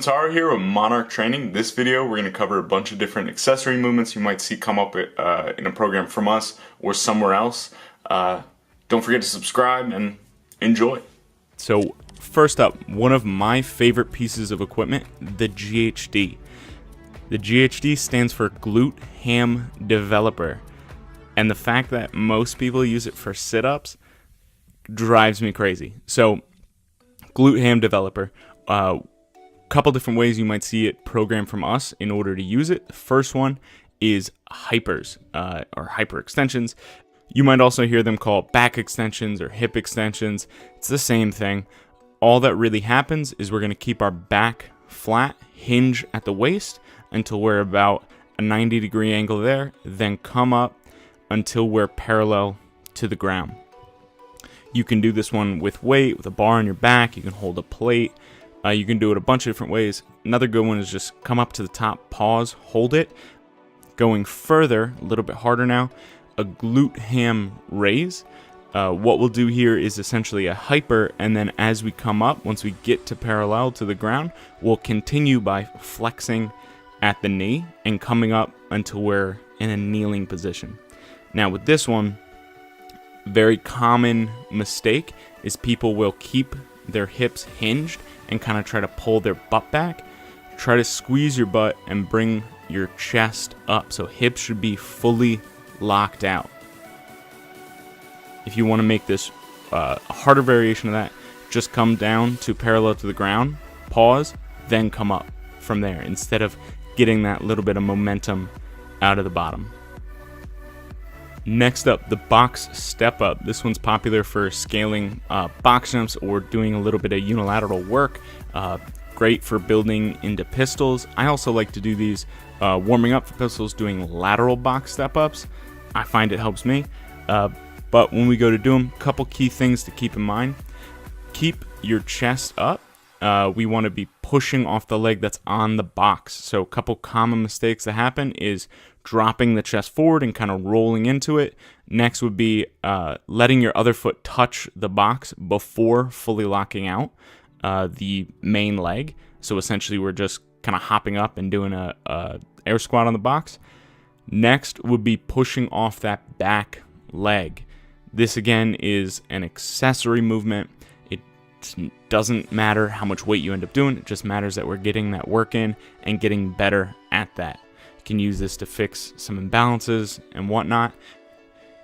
Tara here with Monarch Training. This video we're going to cover a bunch of different accessory movements you might see come up in a program from us or somewhere else. Don't forget to subscribe and enjoy. So first up, one of my favorite pieces of equipment, the GHD. The GHD stands for Glute Ham Developer. And the fact that most people use it for sit-ups drives me crazy. So Glute Ham Developer. Couple different ways you might see it programmed from us in order to use it. The first one is hypers or hyper extensions. You might also hear them called back extensions or hip extensions. It's the same thing. All that really happens is we're going to keep our back flat, hinge at the waist until we're about a 90-degree angle there, then come up until we're parallel to the ground. You can do this one with weight, with a bar on your back. You can hold a plate. You can do it a bunch of different ways. Another good one is just come up to the top, pause, hold it. Going further, a little bit harder now, a Glute Ham Raise. What we'll do here is essentially a hyper, and then as we come up, once we get to parallel to the ground, we'll continue by flexing at the knee and coming up until we're in a kneeling position. Now with this one, very common mistake is people will keep their hips hinged and kind of try to pull their butt back. Try to squeeze your butt and bring your chest up. So hips should be fully locked out. If you want to make this a harder variation of that, just come down to parallel to the ground, pause, then come up from there instead of getting that little bit of momentum out of the bottom. Next up, the box step up. This one's popular for scaling box jumps or doing a little bit of unilateral work. Great for building into pistols. I also like to do these warming up for pistols, doing lateral box step ups. I find it helps me. But when we go to do them, a couple key things to keep in mind. Keep your chest up. We want to be pushing off the leg that's on the box. So a couple common mistakes that happen is dropping the chest forward and kind of rolling into it. Next would be letting your other foot touch the box before fully locking out the main leg. So essentially we're just kind of hopping up and doing a air squat on the box. Next would be pushing off that back leg. This again is an accessory movement. It doesn't matter how much weight you end up doing. It just matters that we're getting that work in and getting better at that. You can use this to fix some imbalances and whatnot.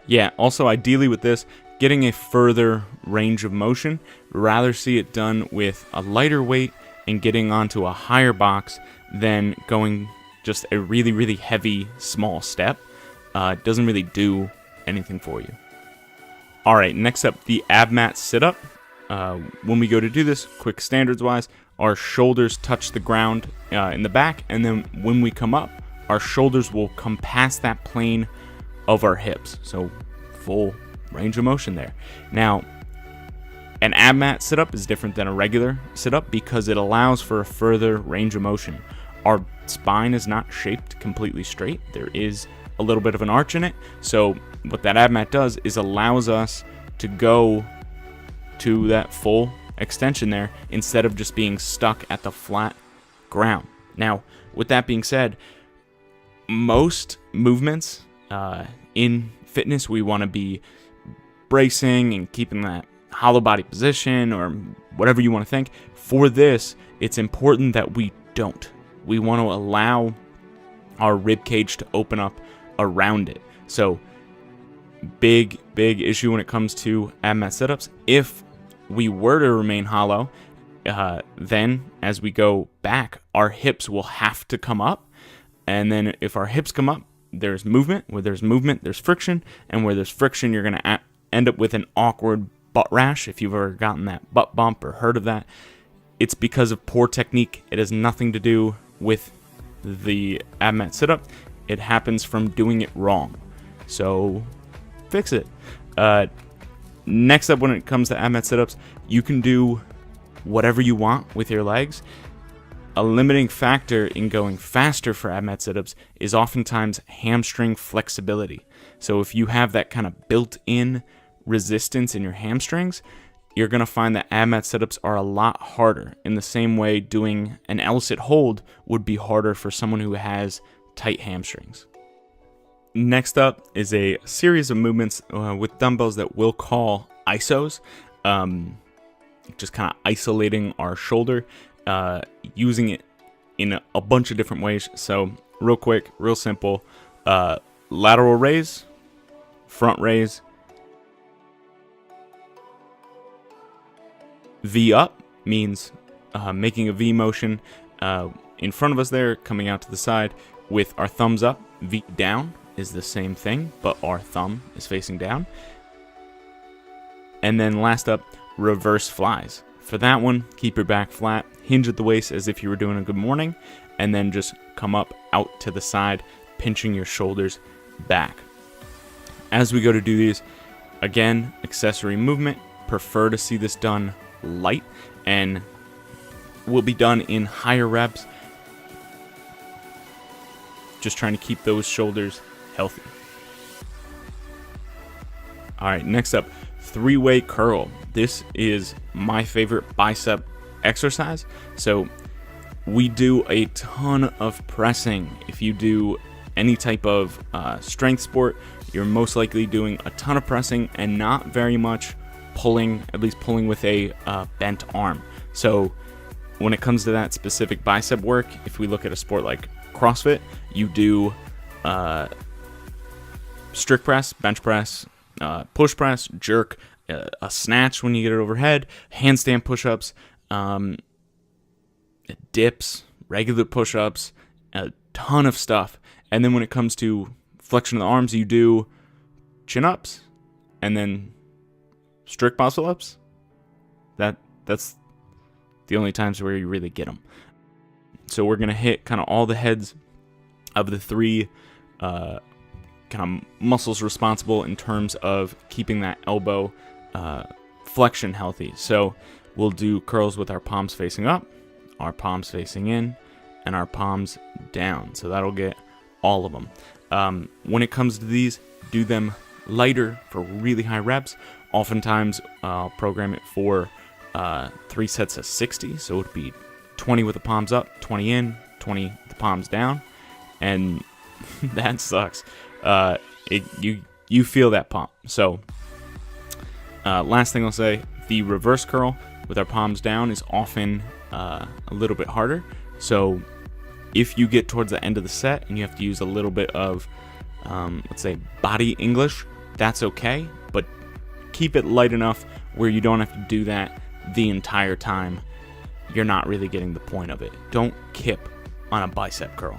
Yeah, also ideally with this, getting a further range of motion, rather see it done with a lighter weight and getting onto a higher box than going just a really, really heavy small step. It doesn't really do anything for you. All right, next up, the ab mat sit-up. When we go to do this, quick standards wise, our shoulders touch the ground in the back, and then when we come up, our shoulders will come past that plane of our hips. So full range of motion there. Now, an ab mat sit-up is different than a regular sit-up because it allows for a further range of motion. Our spine is not shaped completely straight. There is a little bit of an arch in it. So what that ab mat does is allows us to go to that full extension there instead of just being stuck at the flat ground. Now, with that being said, most movements in fitness, we want to be bracing and keeping that hollow body position or whatever you want to think. For this, it's important that we don't. We want to allow our rib cage to open up around it. So big issue when it comes to ab mat sit-ups. If we were to remain hollow, then as we go back, our hips will have to come up. And then if our hips come up, there's movement. Where there's movement, there's friction. And where there's friction, you're going to end up with an awkward butt rash. If you've ever gotten that butt bump or heard of that, it's because of poor technique. It has nothing to do with the ab mat sit-up. It happens from doing it wrong. So fix it. Next up, when it comes to ab mat sit-ups, you can do whatever you want with your legs. A limiting factor in going faster for ab mat sit-ups is oftentimes hamstring flexibility. So if you have that kind of built-in resistance in your hamstrings, you're going to find that ab mat setups are a lot harder. In the same way, doing an L-sit hold would be harder for someone who has tight hamstrings. Next up is a series of movements with dumbbells that we'll call isos, just kind of isolating our shoulder, using it in a bunch of different ways. So real quick, real simple, lateral raise, front raise, V up means making a V motion in front of us there, coming out to the side with our thumbs up. V down is the same thing, but our thumb is facing down. And then last up, reverse flies. For that one, keep your back flat, hinge at the waist as if you were doing a good morning, and then just come up out to the side, pinching your shoulders back. As we go to do these, again, accessory movement, prefer to see this done light, and will be done in higher reps, just trying to keep those shoulders healthy. All right, next up, three-way curl. This is my favorite bicep exercise. So we do a ton of pressing. If you do any type of strength sport, you're most likely doing a ton of pressing and not very much pulling, at least pulling with a bent arm. So when it comes to that specific bicep work, if we look at a sport like CrossFit, you do strict press, bench press, push press, jerk, a snatch when you get it overhead, handstand push-ups, dips, regular push-ups, a ton of stuff. And then when it comes to flexion of the arms, you do chin-ups and then strict muscle-ups. That's the only times where you really get them. So we're going to hit kind of all the heads of the three kind of muscles responsible in terms of keeping that elbow flexion healthy. So we'll do curls with our palms facing up, our palms facing in, and our palms down. So that'll get all of them. When it comes to these, do them lighter for really high reps. Oftentimes, I'll program it for 3 sets of 60. So it would be 20 with the palms up, 20 in, 20 with the palms down. And that sucks. You feel that pump. So last thing I'll say, the reverse curl with our palms down is often a little bit harder. So if you get towards the end of the set and you have to use a little bit of, let's say, body English, that's okay. But keep it light enough where you don't have to do that the entire time. You're not really getting the point of it. Don't kip on a bicep curl.